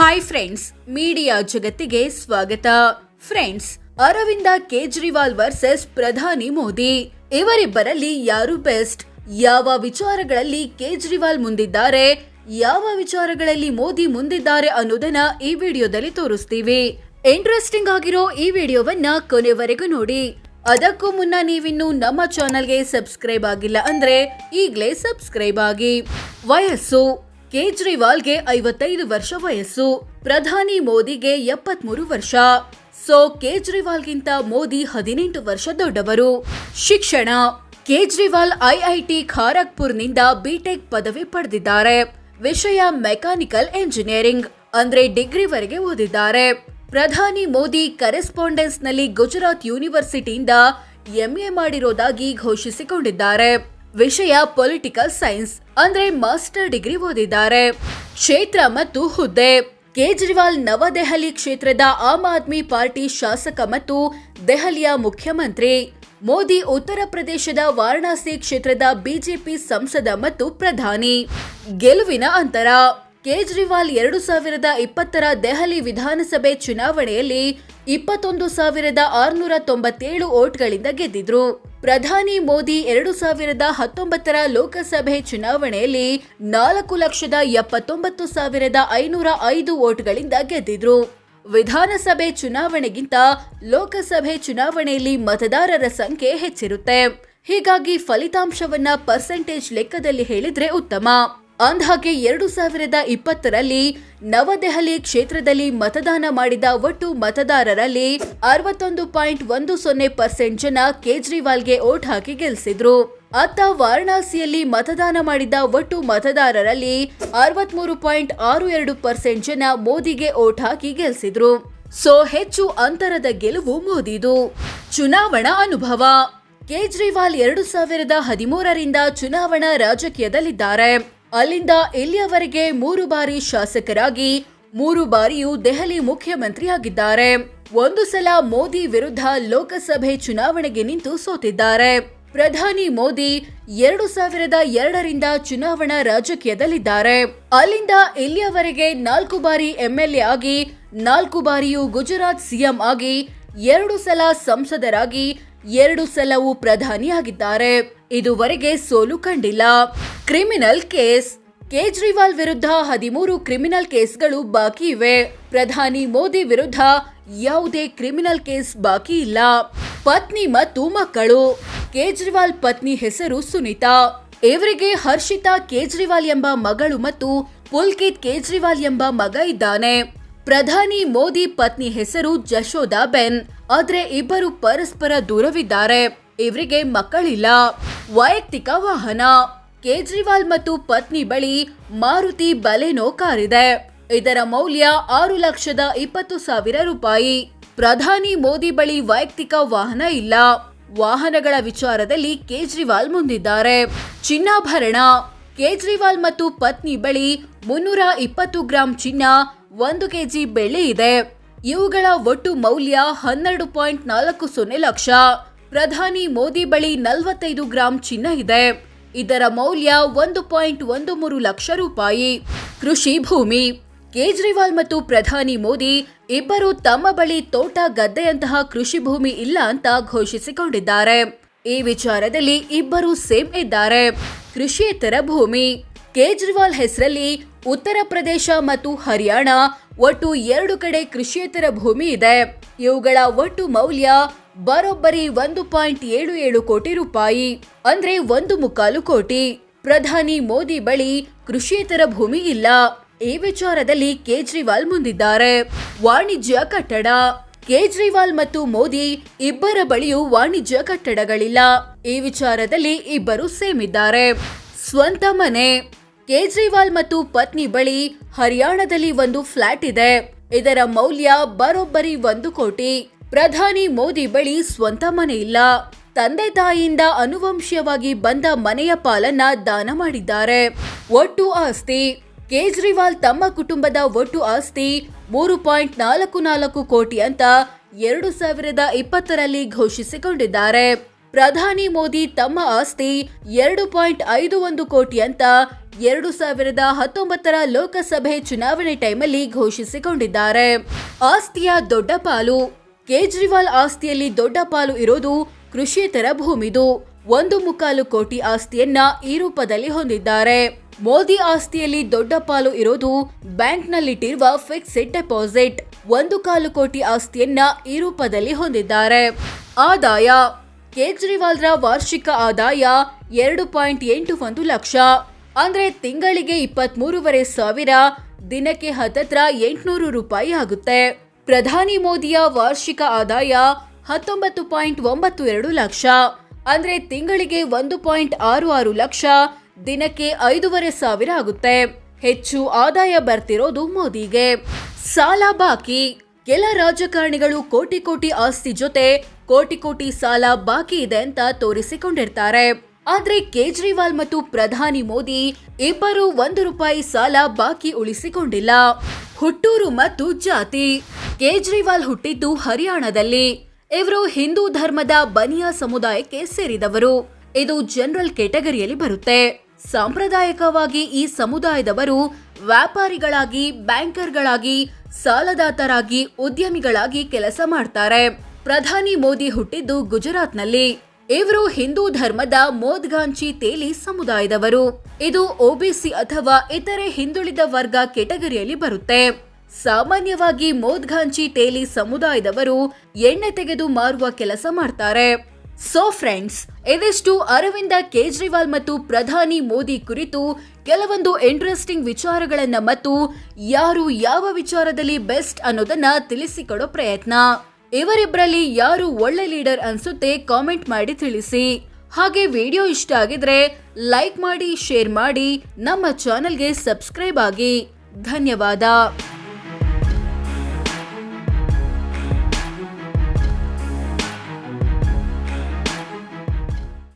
Hi friends, media ಜಗತ್ತಿಗೆ ಸ್ವಾಗತ. Friends, Arvind Kejriwal versus ಪ್ರಧಾನಿ ಮೋದಿ, ಇವರಿಬ್ಬರಲ್ಲಿ ಯಾರು ಬೆಸ್ಟ್? ಯಾವ ವಿಚಾರಗಳಲ್ಲಿ ಕೇಜ್ರಿವಾಲ್ ಮುಂದಿದ್ದಾರೆ, ಯಾವ ವಿಚಾರಗಳಲ್ಲಿ ಮೋದಿ ಮುಂದಿದ್ದಾರೆ ಅನ್ನೋದನ್ನ ಈ ವಿಡಿಯೋದಲ್ಲಿ ತೋರಿಸ್ತೀವಿ. ಇಂಟ್ರೆಸ್ಟಿಂಗ್ ಆಗಿರೋ ಈ ವಿಡಿಯೋವನ್ನ ಕೊನೆವರೆಗೂ ನೋಡಿ. ಅದಕ್ಕೂ ಮುನ್ನ ನೀವಿನ್ನು ನಮ್ಮ ಚಾನೆಲ್ಗೆ ಸಬ್ಸ್ಕ್ರೈಬ್ ಆಗಿಲ್ಲ ಅಂದ್ರೆ ಈಗಲೇ ಸಬ್ಸ್ಕ್ರೈಬ್ ಆಗಿ. ವಯಸ್ಸು: ಕೇಜ್ರಿವಾಲ್ಗೆ 55 ವರ್ಷ ವಯಸ್ಸು, ಪ್ರಧಾನಿ ಮೋದಿಗೆ 73 ವರ್ಷ. ಸೊ ಕೇಜ್ರಿವಾಲ್ಗಿಂತ ಮೋದಿ 18 ವರ್ಷ ದೊಡ್ಡವರು. ಶಿಕ್ಷಣ: ಕೇಜ್ರಿವಾಲ್ ಐಐಟಿ ಖಾರಗ್ಪುರ್ನಿಂದ ಬಿಟೆಕ್ ಪದವಿ ಪಡೆದಿದ್ದಾರೆ. ವಿಷಯ ಮೆಕ್ಯಾನಿಕಲ್ ಎಂಜಿನಿಯರಿಂಗ್, ಅಂದ್ರೆ ಡಿಗ್ರಿವರೆಗೆ ಓದಿದ್ದಾರೆ. ಪ್ರಧಾನಿ ಮೋದಿ ಕರೆಸ್ಪಾಂಡೆನ್ಸ್ ನಲ್ಲಿ ಗುಜರಾತ್ ಯೂನಿವರ್ಸಿಟಿಯಿಂದ ಎಂಎ ಮಾಡಿರೋದಾಗಿ ಘೋಷಿಸಿಕೊಂಡಿದ್ದಾರೆ. ವಿಷಯ ಪೊಲಿಟಿಕಲ್ ಸೈನ್ಸ್, ಅಂದ್ರೆ ಮಾಸ್ಟರ್ ಡಿಗ್ರಿ ಓದಿದ್ದಾರೆ. ಕ್ಷೇತ್ರ ಮತ್ತು ಹುದ್ದೆ: ಕೇಜ್ರಿವಾಲ್ ನವದೆಹಲಿ ಕ್ಷೇತ್ರದ ಆಮ್ ಆದ್ಮಿ ಪಾರ್ಟಿ ಶಾಸಕ ಮತ್ತು ದೆಹಲಿಯ ಮುಖ್ಯಮಂತ್ರಿ. ಮೋದಿ ಉತ್ತರ ಪ್ರದೇಶದ ವಾರಣಾಸಿ ಕ್ಷೇತ್ರದ ಬಿಜೆಪಿ ಸಂಸದ ಮತ್ತು ಪ್ರಧಾನಿ. ಗೆಲುವಿನ ಅಂತರ: ಕೇಜ್ರಿವಾಲ್ 2020ರ ದೆಹಲಿ ವಿಧಾನಸಭೆ ಚುನಾವಣೆಯಲ್ಲಿ 21,697 ವೋಟ್ಗಳಿಂದ ಗೆದ್ದಿದ್ರು. ಪ್ರಧಾನಿ ಮೋದಿ 2019ರ ಲೋಕಸಭೆ ಚುನಾವಣೆಯಲ್ಲಿ 4,79,505 ವೋಟ್ಗಳಿಂದ ಗೆದ್ದಿದ್ರು. ವಿಧಾನಸಭೆ ಚುನಾವಣೆಗಿಂತ ಲೋಕಸಭೆ ಚುನಾವಣೆಯಲ್ಲಿ ಮತದಾರರ ಸಂಖ್ಯೆ ಹೆಚ್ಚಿರುತ್ತೆ. ಹೀಗಾಗಿ ಫಲಿತಾಂಶವನ್ನ ಪರ್ಸೆಂಟೇಜ್ ಲೆಕ್ಕದಲ್ಲಿ ಹೇಳಿದ್ರೆ ಉತ್ತಮ. ಅಂದ್ಹಾಗೆ 2020ರಲ್ಲಿ ನವದೆಹಲಿ ಕ್ಷೇತ್ರದಲ್ಲಿ ಮತದಾನ ಮಾಡಿದ ಒಟ್ಟು ಮತದಾರರಲ್ಲಿ 61.10% ಜನ ಕೇಜ್ರಿವಾಲ್ಗೆ ವೋಟ್ ಹಾಕಿ ಗೆಲ್ಲಿಸಿದ್ರು. ಅತ್ತ ವಾರಣಾಸಿಯಲ್ಲಿ ಮತದಾನ ಮಾಡಿದ ಒಟ್ಟು ಮತದಾರರಲ್ಲಿ 63.62% ಜನ ಮೋದಿಗೆ ವೋಟ್ ಹಾಕಿ ಗೆಲ್ಲಿಸಿದ್ರು. ಸೊ ಹೆಚ್ಚು ಅಂತರದ ಗೆಲುವು ಮೋದಿದು. ಚುನಾವಣಾ ಅನುಭವ: ಕೇಜ್ರಿವಾಲ್ 2013ರಿಂದ ಚುನಾವಣಾ ರಾಜಕೀಯದಲ್ಲಿದ್ದಾರೆ. ಅಲ್ಲಿಂದ ಇಲ್ಲಿಯವರೆಗೆ 3 ಬಾರಿ ಶಾಸಕರಾಗಿ, 3 ಬಾರಿಯೂ ದೆಹಲಿ ಮುಖ್ಯಮಂತ್ರಿಯಾಗಿದ್ದಾರೆ. ಒಂದು ಸಲ ಮೋದಿ ವಿರುದ್ಧ ಲೋಕಸಭೆ ಚುನಾವಣೆಗೆ ನಿಂತು ಸೋತಿದ್ದಾರೆ. ಪ್ರಧಾನಿ ಮೋದಿ 2002ರಿಂದ ಚುನಾವಣಾ ರಾಜಕೀಯದಲ್ಲಿದ್ದಾರೆ. ಅಲ್ಲಿಂದ ಇಲ್ಲಿಯವರೆಗೆ 4 ಬಾರಿ ಎಂಎಲ್ಎ ಆಗಿ, 4 ಬಾರಿಯೂ ಗುಜರಾತ್ ಸಿಎಂ ಆಗಿ, 2 ಸಲ ಸಂಸದರಾಗಿ, 2 ಸಲವೂ ಪ್ರಧಾನಿಯಾಗಿದ್ದಾರೆ. ಇದುವರೆಗೆ ಸೋಲು ಕಂಡಿಲ್ಲ. ಕ್ರಿಮಿನಲ್ ಕೇಸ್: ಕೇಜ್ರಿವಾಲ್ ವಿರುದ್ಧ 13 ಕ್ರಿಮಿನಲ್ ಕೇಸ್ಗಳು ಬಾಕಿ ಇವೆ. ಪ್ರಧಾನಿ ಮೋದಿ ವಿರುದ್ಧ ಯಾವುದೇ ಕ್ರಿಮಿನಲ್ ಕೇಸ್ ಬಾಕಿ ಇಲ್ಲ. ಪತ್ನಿ ಮತ್ತು ಮಕ್ಕಳು: ಕೇಜ್ರಿವಾಲ್ ಪತ್ನಿ ಹೆಸರು ಸುನಿತಾ. ಇವರಿಗೆ ಹರ್ಷಿತಾ ಕೇಜ್ರಿವಾಲ್ ಎಂಬ ಮಗಳು ಮತ್ತು ಪುಲ್ಕಿತ್ ಕೇಜ್ರಿವಾಲ್ ಎಂಬ ಮಗ ಇದ್ದಾನೆ. ಪ್ರಧಾನಿ ಮೋದಿ ಪತ್ನಿ ಹೆಸರು ಜಶೋದಾ ಬೆನ್. ಆದ್ರೆ ಇಬ್ಬರು ಪರಸ್ಪರ ದೂರವಿದ್ದಾರೆ. ಇವರಿಗೆ ಮಕ್ಕಳಿಲ್ಲ. ವೈಯಕ್ತಿಕ ವಾಹನ: ಕೇಜ್ರಿವಾಲ್ ಮತ್ತು ಪತ್ನಿ ಬಳಿ ಮಾರುತಿ ಬಲೆನೋ ಕಾರಿದೆ. ಇದರ ಮೌಲ್ಯ 6,20,000 ರೂಪಾಯಿ. ಪ್ರಧಾನಿ ಮೋದಿ ಬಳಿ ವೈಯಕ್ತಿಕ ವಾಹನ ಇಲ್ಲ. ವಾಹನಗಳ ವಿಚಾರದಲ್ಲಿ ಕೇಜ್ರಿವಾಲ್ ಮುಂದಿದ್ದಾರೆ. ಚಿನ್ನಾಭರಣ: ಕೇಜ್ರಿವಾಲ್ ಮತ್ತು ಪತ್ನಿ ಬಳಿ 320 ಗ್ರಾಂ ಚಿನ್ನ, 1 ಕೆಜಿ ಬೆಳ್ಳಿ ಇದೆ. ಇವುಗಳ ಒಟ್ಟು ಮೌಲ್ಯ 12.40 ಲಕ್ಷ. ಪ್ರಧಾನಿ ಮೋದಿ ಬಳಿ 45 ಗ್ರಾಂ ಚಿನ್ನ ಇದೆ. ಇದರ ಮೌಲ್ಯ 1.13 ಲಕ್ಷ ರೂಪಾಯಿ. ಕೃಷಿ ಭೂಮಿ: ಕೇಜ್ರಿವಾಲ್ ಮತ್ತು ಪ್ರಧಾನಿ ಮೋದಿ ಇಬ್ಬರು ತಮ್ಮ ಬಳಿ ತೋಟ, ಗದ್ದೆಯಂತಹ ಕೃಷಿ ಭೂಮಿ ಇಲ್ಲ ಅಂತ ಘೋಷಿಸಿಕೊಂಡಿದ್ದಾರೆ. ಈ ವಿಚಾರದಲ್ಲಿ ಇಬ್ಬರು ಸೇಮ್ ಇದ್ದಾರೆ. ಕೃಷಿಯೇತರ ಭೂಮಿ: ಕೇಜ್ರಿವಾಲ್ ಹೆಸರಲ್ಲಿ ಉತ್ತರ ಪ್ರದೇಶ ಮತ್ತು ಹರಿಯಾಣ ಒಟ್ಟು 2 ಕಡೆ ಕೃಷಿಯೇತರ ಭೂಮಿ ಇದೆ. ಇವುಗಳ ಒಟ್ಟು ಮೌಲ್ಯ ಬರೋಬ್ಬರಿ 1.77 ಕೋಟಿ ರೂಪಾಯಿ, ಅಂದ್ರೆ 1.25 ಕೋಟಿ. ಪ್ರಧಾನಿ ಮೋದಿ ಬಳಿ ಕೃಷಿಯೇತರ ಭೂಮಿ ಇಲ್ಲ. ಈ ವಿಚಾರದಲ್ಲಿ ಕೇಜ್ರಿವಾಲ್ ಮುಂದಿದ್ದಾರೆ. ವಾಣಿಜ್ಯ ಕಟ್ಟಡ: ಕೇಜ್ರಿವಾಲ್ ಮತ್ತು ಮೋದಿ ಇಬ್ಬರ ಬಳಿಯೂ ವಾಣಿಜ್ಯ ಕಟ್ಟಡಗಳಿಲ್ಲ. ಈ ವಿಚಾರದಲ್ಲಿ ಇಬ್ಬರು ಸೇಮ್ ಇದ್ದಾರೆ. ಸ್ವಂತ ಮನೆ: ಕೇಜ್ರಿವಾಲ್ ಮತ್ತು ಪತ್ನಿ ಬಳಿ ಹರಿಯಾಣದಲ್ಲಿ ಒಂದು ಫ್ಲಾಟ್ ಇದೆ. ಇದರ ಮೌಲ್ಯ ಬರೋಬ್ಬರಿ 1 ಕೋಟಿ. ಪ್ರಧಾನಿ ಮೋದಿ ಬಳಿ ಸ್ವಂತ ಮನೆ ಇಲ್ಲ. ತಂದೆ ತಾಯಿಯಿಂದ ಅನುವಂಶೀಯವಾಗಿ ಬಂದ ಮನೆಯ ಪಾಲನ್ನ ದಾನ ಮಾಡಿದ್ದಾರೆ. ಒಟ್ಟು ಆಸ್ತಿ: ಕೇಜ್ರಿವಾಲ್ ತಮ್ಮ ಕುಟುಂಬದ ಒಟ್ಟು ಆಸ್ತಿ 3.44 ಕೋಟಿ ಅಂತ 2020ರಲ್ಲಿ ಘೋಷಿಸಿಕೊಂಡಿದ್ದಾರೆ. ಪ್ರಧಾನಿ ಮೋದಿ ತಮ್ಮ ಆಸ್ತಿ 2.51 ಕೋಟಿ ಅಂತ 2019 ಲೋಕಸಭೆ ಚುನಾವಣೆ ಟೈಮಲ್ಲಿ ಘೋಷಿಸಿಕೊಂಡಿದ್ದಾರೆ. ಆಸ್ತಿಯ ದೊಡ್ಡ ಪಾಲು. ಕೇಜ್ರಿವಾಲ್ ಆಸ್ತಿಯಲ್ಲಿ ದೊಡ್ಡ ಪಾಲು ಇರೋದು ಕೃಷಿಯೇತರ ಭೂಮಿದು. 1.25 ಕೋಟಿ ಆಸ್ತಿಯನ್ನ ಈ ರೂಪದಲ್ಲಿ ಹೊಂದಿದ್ದಾರೆ. ಮೋದಿ ಆಸ್ತಿಯಲ್ಲಿ ದೊಡ್ಡ ಪಾಲು ಇರೋದು ಬ್ಯಾಂಕ್ನಲ್ಲಿಟ್ಟಿರುವ ಫಿಕ್ಸ್ಡ್ ಡೆಪಾಸಿಟ್. 1.25 ಕೋಟಿ ಆಸ್ತಿಯನ್ನ ಈ ರೂಪದಲ್ಲಿ ಹೊಂದಿದ್ದಾರೆ. ಆದಾಯ. ಕೇಜ್ರಿವಾಲ್ರ ವಾರ್ಷಿಕ ಆದಾಯ 2.81 ಲಕ್ಷ. ಅಂದ್ರೆ ತಿಂಗಳಿಗೆ 23,500, ದಿನಕ್ಕೆ ಹತ್ತತ್ರ 800 ರೂಪಾಯಿ ಆಗುತ್ತೆ. ಪ್ರಧಾನಿ ಮೋದಿಯ ವಾರ್ಷಿಕ ಆದಾಯ 19.92 ಲಕ್ಷ. ಅಂದ್ರೆ ತಿಂಗಳಿಗೆ 1.66 ಲಕ್ಷ, ದಿನಕ್ಕೆ 5,500 ಆಗುತ್ತೆ. ಹೆಚ್ಚು ಆದಾಯ ಬರ್ತಿರೋದು ಮೋದಿಗೆ. ಸಾಲ ಬಾಕಿ. ಕೆಲ ರಾಜಕಾರಣಿಗಳು ಕೋಟಿ ಕೋಟಿ ಆಸ್ತಿ ಜೊತೆ ಕೋಟಿ ಕೋಟಿ ಸಾಲ ಬಾಕಿ ಇದೆ ಅಂತ ತೋರಿಸಿಕೊಂಡಿರ್ತಾರೆ. ಆದ್ರೆ ಕೇಜ್ರಿವಾಲ್ ಮತ್ತು ಪ್ರಧಾನಿ ಮೋದಿ ಇಬ್ಬರು 1 ರೂಪಾಯಿ ಸಾಲ ಬಾಕಿ ಉಳಿಸಿಕೊಂಡಿಲ್ಲ. ಹುಟ್ಟೂರು ಮತ್ತು ಜಾತಿ. ಕೇಜ್ರಿವಾಲ್ ಹುಟ್ಟಿದ್ದು ಹರಿಯಾಣದಲ್ಲಿ. ಇವರು ಹಿಂದೂ ಧರ್ಮದ ಬನಿಯಾ ಸಮುದಾಯಕ್ಕೆ ಸೇರಿದವರು. ಇದು ಜನರಲ್ ಕ್ಯಾಟಗರಿಯಲ್ಲಿ ಬರುತ್ತೆ. ಸಾಂಪ್ರದಾಯಿಕವಾಗಿ ಈ ಸಮುದಾಯದವರು ವ್ಯಾಪಾರಿಗಳಾಗಿ, ಬ್ಯಾಂಕರ್ಗಳಾಗಿ, ಸಾಲದಾತರಾಗಿ, ಉದ್ಯಮಿಗಳಾಗಿ ಕೆಲಸ ಮಾಡ್ತಾರೆ. ಪ್ರಧಾನಿ ಮೋದಿ ಹುಟ್ಟಿದ್ದು ಗುಜರಾತ್ನಲ್ಲಿ. ಇವರು ಹಿಂದೂ ಧರ್ಮದ ಮೋದ್ಗಾಂಚಿ ತೇಲಿ ಸಮುದಾಯದವರು. ಇದು ಒಬಿಸಿ ಅಥವಾ ಇತರೆ ಹಿಂದುಳಿದ ವರ್ಗ ಕೆಟಗರಿಯಲ್ಲಿ ಬರುತ್ತೆ. ಸಾಮಾನ್ಯವಾಗಿ ಮೋದ್ಗಾಂಚಿ ತೇಲಿ ಸಮುದಾಯದವರು ಎಣ್ಣೆ ತೆಗೆದು ಮಾರುವ ಕೆಲಸ ಮಾಡ್ತಾರೆ. ಸೊ ಫ್ರೆಂಡ್ಸ್, ಇದಿಷ್ಟು ಅರವಿಂದ ಕೇಜ್ರಿವಾಲ್ ಮತ್ತು ಪ್ರಧಾನಿ ಮೋದಿ ಕುರಿತು ಕೆಲವೊಂದು ಇಂಟ್ರೆಸ್ಟಿಂಗ್ ವಿಚಾರಗಳನ್ನ ಮತ್ತು ಯಾರು ಯಾವ ವಿಚಾರದಲ್ಲಿ ಬೆಸ್ಟ್ ಅನ್ನೋದನ್ನ ತಿಳಿಸಿಕೊಡೋ ಪ್ರಯತ್ನ. ಇವರಿಬ್ಬರಲ್ಲಿ ಯಾರು ಒಳ್ಳೆ ಲೀಡರ್ ಅನ್ಸುತ್ತೆ ಕಾಮೆಂಟ್ ಮಾಡಿ ತಿಳಿಸಿ. ಹಾಗೆ ವಿಡಿಯೋ ಇಷ್ಟ ಆಗಿದ್ರೆ ಲೈಕ್ ಮಾಡಿ, ಶೇರ್ ಮಾಡಿ, ನಮ್ಮ ಚಾನೆಲ್ಗೆ ಸಬ್ಸ್ಕ್ರೈಬ್ ಆಗಿ. ಧನ್ಯವಾದ.